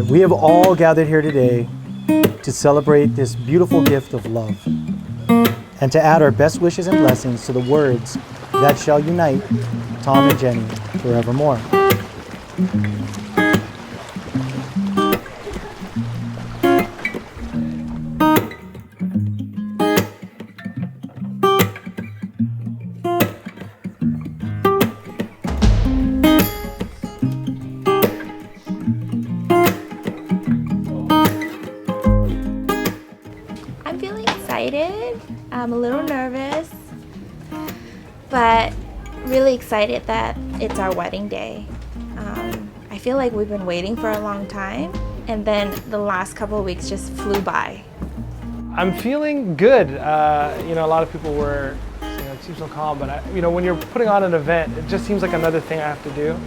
We have all gathered here today to celebrate this beautiful gift of love and to add our best wishes and blessings to the words that shall unite Tom and Jenny forevermore. I'm feeling excited. I'm a little nervous, but really excited that it's our wedding day. I feel like we've been waiting for a long time, and then the last couple of weeks just flew by. I'm feeling good. A lot of people were, it seems so calm, but when you're putting on an event, it just seems like another thing I have to do,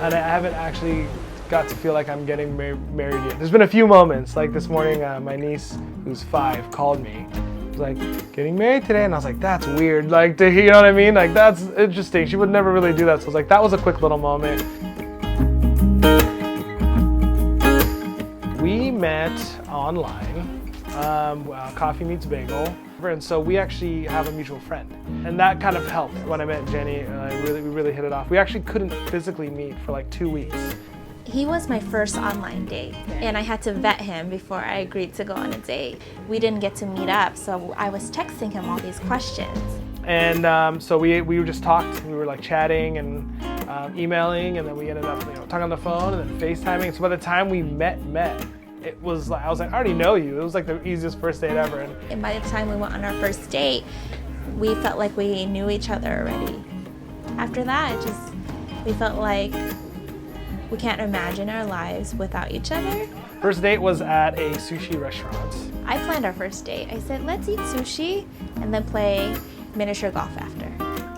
and I haven't actually got to feel like I'm getting married yet. There's been a few moments, like this morning, my niece, who's 5, called me. She was like, "Getting married today?" And I was like, "That's weird." Like, you know what I mean? Like, that's interesting. She would never really do that. So I was like, that was a quick little moment. We met online, Coffee Meets Bagel, and so we actually have a mutual friend, and that kind of helped. When I met Jenny, we really hit it off. We actually couldn't physically meet for like 2 weeks. He was my first online date, and I had to vet him before I agreed to go on a date. We didn't get to meet up, so I was texting him all these questions. And so we just talked. We were like chatting and emailing, and then we ended up talking on the phone and then FaceTiming. So by the time we met, it was like I was like, I already know you. It was like the easiest first date ever. And by the time we went on our first date, we felt like we knew each other already. After that, we felt like we can't imagine our lives without each other. First date was at a sushi restaurant. I planned our first date. I said, let's eat sushi and then play miniature golf after.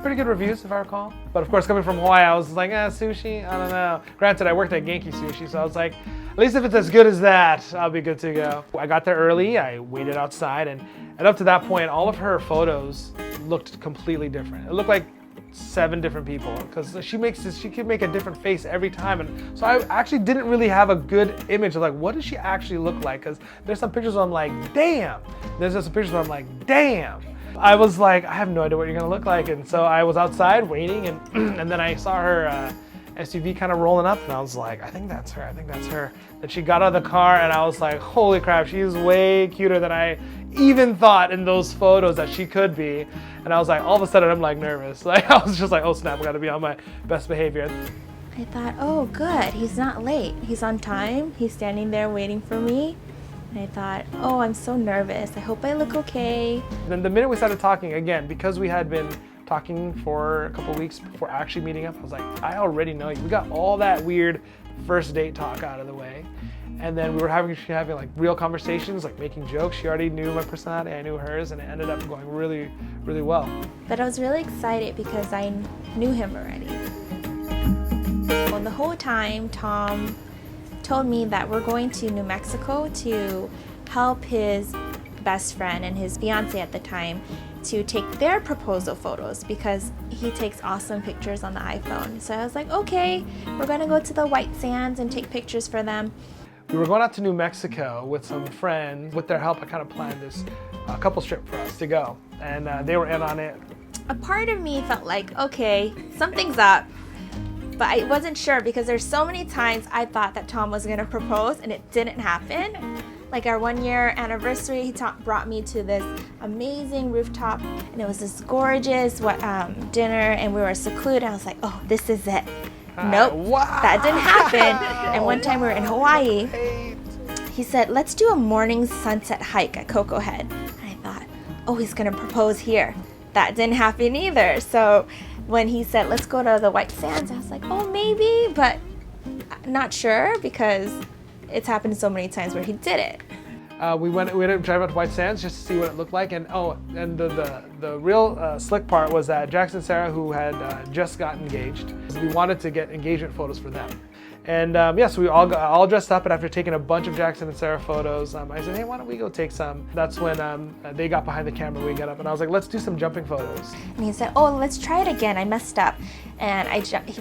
Pretty good reviews, if I recall. But of course, coming from Hawaii, I was like, sushi? I don't know. Granted, I worked at Genki Sushi, so I was like, at least if it's as good as that, I'll be good to go. I got there early, I waited outside, and up to that point, all of her photos looked completely different. It looked like 7 different people, because she could make a different face every time, and so I actually didn't really have a good image of like, what does she actually look like? Because there's some pictures where I'm like, damn. There's some pictures where I'm like, damn. I was like, I have no idea what you're gonna look like, and so I was outside waiting, and then I saw her SUV kind of rolling up, and I was like, I think that's her. Then she got out of the car, and I was like, holy crap, she's way cuter than I even thought in those photos that she could be. And I was like, all of a sudden, I'm like nervous. Like, I was just like, oh snap, I gotta be on my best behavior. I thought, oh good, he's not late. He's on time, he's standing there waiting for me. And I thought, oh, I'm so nervous. I hope I look okay. Then the minute we started talking again, because we had been talking for a couple weeks before actually meeting up, I was like, I already know you. We got all that weird first date talk out of the way. And then we were having like real conversations, like making jokes. She already knew my personality, I knew hers, and it ended up going really, really well. But I was really excited because I knew him already. Well, the whole time, Tom told me that we're going to New Mexico to help his best friend and his fiance at the time to take their proposal photos because he takes awesome pictures on the iPhone. So I was like, okay, we're gonna go to the White Sands and take pictures for them. We were going out to New Mexico with some friends. With their help, I kind of planned this couples trip for us to go, and they were in on it. A part of me felt like, okay, something's up, but I wasn't sure because there's so many times I thought that Tom was gonna propose and it didn't happen. Like our 1-year anniversary, he brought me to this amazing rooftop, and it was this gorgeous dinner, and we were secluded. I was like, oh, this is it. Nope, wow. That didn't happen. And one time we were in Hawaii, he said, let's do a morning sunset hike at Coco Head. And I thought, oh, he's gonna propose here. That didn't happen either. So when he said, let's go to the White Sands, I was like, oh, maybe, but not sure because it's happened so many times where he did it. We had to drive out to White Sands just to see what it looked like, and the real slick part was that Jackson and Sarah, who had just gotten engaged, we wanted to get engagement photos for them. And so we all got all dressed up, and after taking a bunch of Jackson and Sarah photos, I said, hey, why don't we go take some? That's when they got behind the camera, we got up, and I was like, let's do some jumping photos. And he said, oh, let's try it again. I messed up. And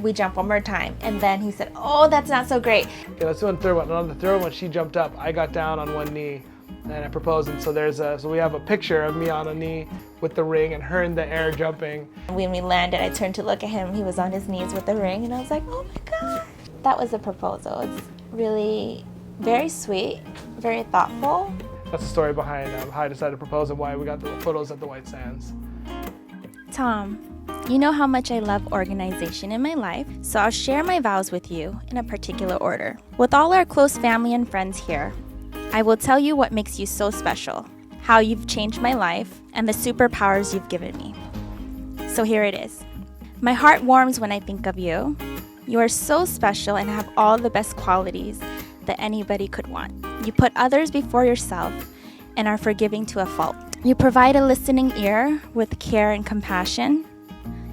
we jumped one more time. And then he said, oh, that's not so great. Okay, let's do the third one. And on the third one, she jumped up. I got down on one knee, and I proposed. And so so we have a picture of me on a knee with the ring and her in the air jumping. When we landed, I turned to look at him. He was on his knees with the ring, and I was like, oh my God. That was a proposal. It's really very sweet, very thoughtful. That's the story behind how I decided to propose and why we got the photos at the White Sands. Tom, you know how much I love organization in my life, so I'll share my vows with you in a particular order. With all our close family and friends here, I will tell you what makes you so special, how you've changed my life, and the superpowers you've given me. So here it is. My heart warms when I think of you. You are so special and have all the best qualities that anybody could want. You put others before yourself and are forgiving to a fault. You provide a listening ear with care and compassion.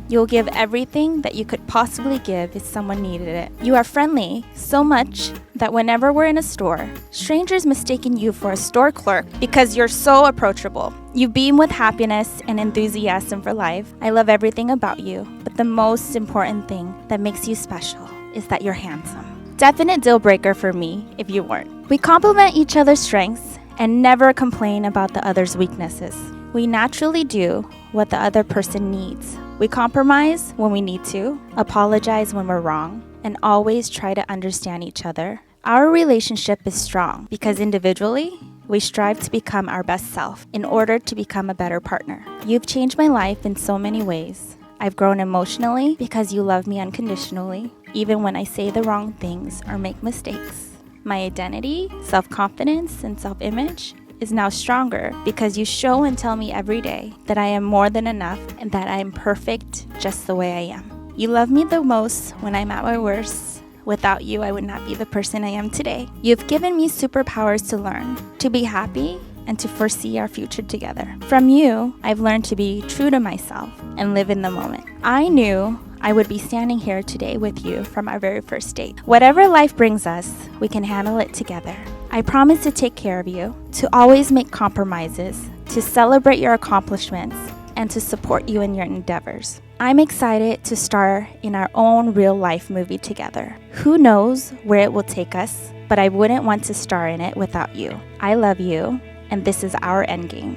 You'll give everything that you could possibly give if someone needed it. You are friendly so much that whenever we're in a store, strangers mistaken you for a store clerk because you're so approachable. You beam with happiness and enthusiasm for life. I love everything about you, but the most important thing that makes you special is that you're handsome. Definite deal breaker for me if you weren't. We complement each other's strengths and never complain about the other's weaknesses. We naturally do what the other person needs. We compromise when we need to, apologize when we're wrong, and always try to understand each other. Our relationship is strong because individually, we strive to become our best self in order to become a better partner. You've changed my life in so many ways. I've grown emotionally because you love me unconditionally, even when I say the wrong things or make mistakes. My identity, self-confidence, and self-image is now stronger because you show and tell me every day that I am more than enough and that I am perfect just the way I am. You love me the most when I'm at my worst. Without you, I would not be the person I am today. You've given me superpowers to learn, to be happy, and to foresee our future together. From you, I've learned to be true to myself and live in the moment. I knew I would be standing here today with you from our very first date. Whatever life brings us, we can handle it together. I promise to take care of you, to always make compromises, to celebrate your accomplishments, and to support you in your endeavors. I'm excited to star in our own real-life movie together. Who knows where it will take us, but I wouldn't want to star in it without you. I love you, and this is our endgame.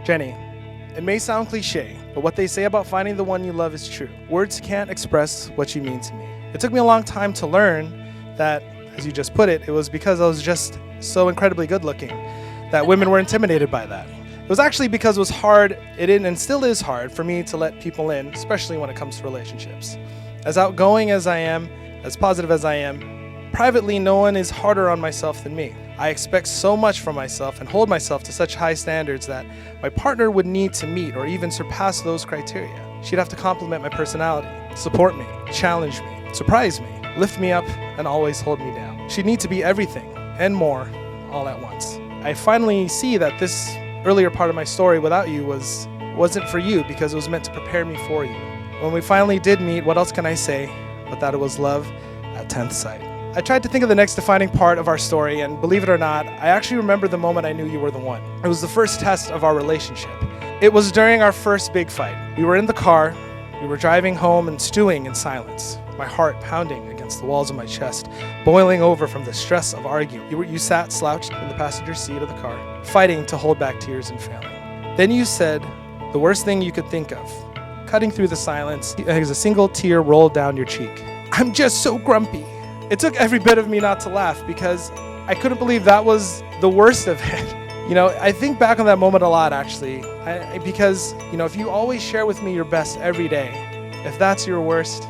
Jenny, it may sound cliche, but what they say about finding the one you love is true. Words can't express what you mean to me. It took me a long time to learn that, as you just put it was because I was just so incredibly good looking that women were intimidated by that. It was actually because it was hard, and still is hard, for me to let people in, especially when it comes to relationships. As outgoing as I am, as positive as I am, privately no one is harder on myself than me. I expect so much from myself and hold myself to such high standards that my partner would need to meet or even surpass those criteria. She'd have to compliment my personality, support me, challenge me, surprise me, lift me up, and always hold me down. She'd need to be everything and more all at once. I finally see that this earlier part of my story without you wasn't for you because it was meant to prepare me for you. When we finally did meet, what else can I say but that it was love at 10th sight? I tried to think of the next defining part of our story, and believe it or not, I actually remember the moment I knew you were the one. It was the first test of our relationship. It was during our first big fight. We were in the car, we were driving home and stewing in silence, my heart pounding against the walls of my chest, boiling over from the stress of arguing. You sat slouched in the passenger seat of the car, fighting to hold back tears and failing. Then you said the worst thing you could think of, cutting through the silence as a single tear rolled down your cheek. I'm just so grumpy. It took every bit of me not to laugh because I couldn't believe that was the worst of it. I think back on that moment a lot, actually, because if you always share with me your best every day, if that's your worst,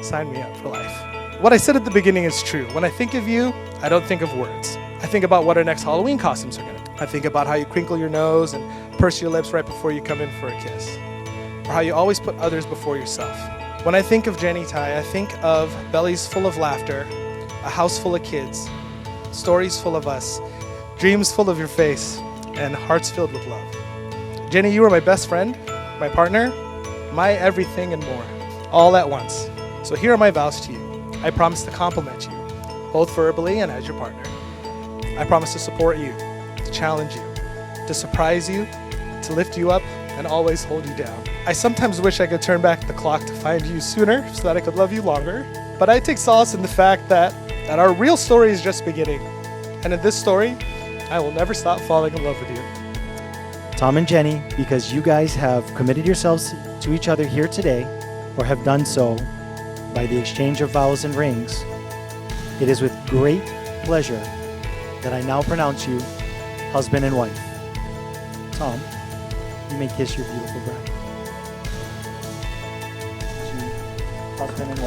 sign me up for life. What I said at the beginning is true. When I think of you, I don't think of words. I think about what our next Halloween costumes are going to be. I think about how you crinkle your nose and purse your lips right before you come in for a kiss, or how you always put others before yourself. When I think of Jenny Tai, I think of bellies full of laughter, a house full of kids, stories full of us, dreams full of your face, and hearts filled with love. Jenny, you are my best friend, my partner, my everything and more, all at once. So here are my vows to you. I promise to compliment you, both verbally and as your partner. I promise to support you, to challenge you, to surprise you, to lift you up, and always hold you down. I sometimes wish I could turn back the clock to find you sooner so that I could love you longer, but I take solace in the fact that our real story is just beginning. And in this story, I will never stop falling in love with you. Tom and Jenny, because you guys have committed yourselves to each other here today, or have done so by the exchange of vows and rings, it is with great pleasure that I now pronounce you husband and wife. Tom, you may kiss your beautiful bride. Husband and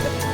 wife.